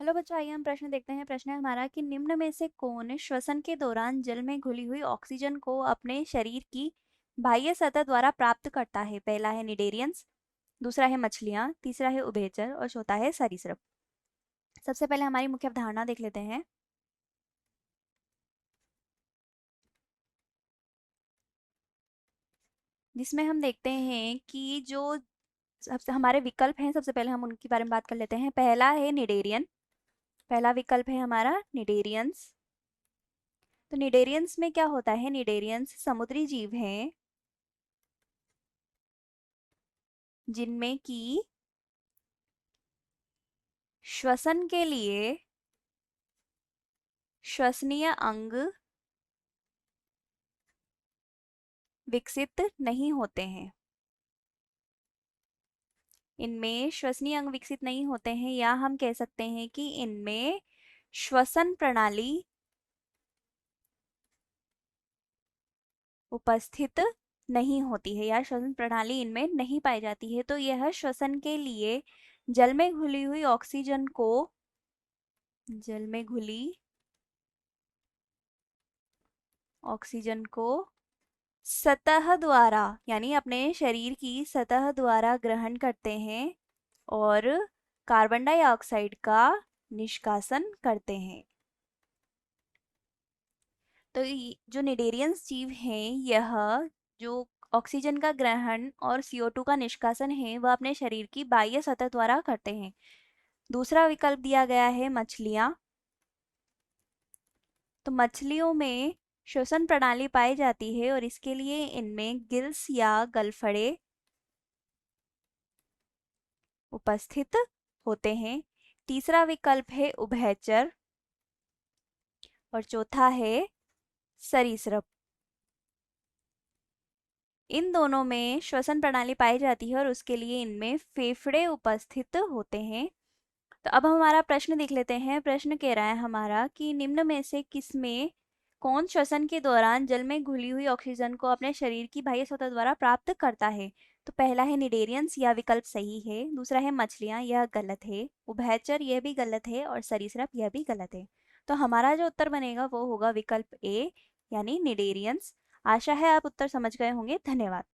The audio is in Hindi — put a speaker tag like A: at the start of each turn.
A: हेलो बच्चों, आइए हम प्रश्न देखते हैं। प्रश्न है हमारा कि निम्न में से कौन श्वसन के दौरान जल में घुली हुई ऑक्सीजन को अपने शरीर की बाह्य सतह द्वारा प्राप्त करता है। पहला है निडेरियंस, दूसरा है मछलियां, तीसरा है उभयचर और चौथा है सरीसृप। सबसे पहले हमारी मुख्य अवधारणा देख लेते हैं। जिसमें हम देखते हैं कि जो सबसे हमारे विकल्प हैं, सबसे पहले हम उनके बारे में बात कर लेते हैं। पहला है निडेरियन, पहला विकल्प है हमारा निडेरियंस। तो निडेरियंस में क्या होता है? निडेरियंस समुद्री जीव हैं जिनमें कि श्वसन के लिए श्वसनीय अंग विकसित नहीं होते हैं। इनमें श्वसनीय अंग विकसित नहीं होते हैं, या हम कह सकते हैं कि इनमें श्वसन प्रणाली उपस्थित नहीं होती है, या श्वसन प्रणाली इनमें नहीं पाई जाती है। तो यह श्वसन के लिए जल में घुली हुई ऑक्सीजन को, जल में घुली ऑक्सीजन को सतह द्वारा, यानी अपने शरीर की सतह द्वारा ग्रहण करते हैं और कार्बन डाइऑक्साइड का निष्कासन करते हैं। तो जो निडेरियंस जीव हैं, यह जो ऑक्सीजन का ग्रहण और CO2 का निष्कासन है वह अपने शरीर की बाह्य सतह द्वारा करते हैं। दूसरा विकल्प दिया गया है मछलियां। तो मछलियों में श्वसन प्रणाली पाई जाती है और इसके लिए इनमें गिल्स या गलफड़े उपस्थित होते हैं। तीसरा विकल्प है उभयचर और चौथा है सरीसृप। इन दोनों में श्वसन प्रणाली पाई जाती है और उसके लिए इनमें फेफड़े उपस्थित होते हैं। तो अब हम हमारा प्रश्न देख लेते हैं। प्रश्न कह रहा है हमारा कि निम्न में से किसमें कौन श्वसन के दौरान जल में घुली हुई ऑक्सीजन को अपने शरीर की बाह्य सतह द्वारा प्राप्त करता है। तो पहला है निडेरियंस, यह विकल्प सही है। दूसरा है मछलियां, यह गलत है। उभयचर, यह भी गलत है। और सरीसृप, यह भी गलत है। तो हमारा जो उत्तर बनेगा वो होगा विकल्प ए, यानी निडेरियंस। आशा है आप उत्तर समझ गए होंगे। धन्यवाद।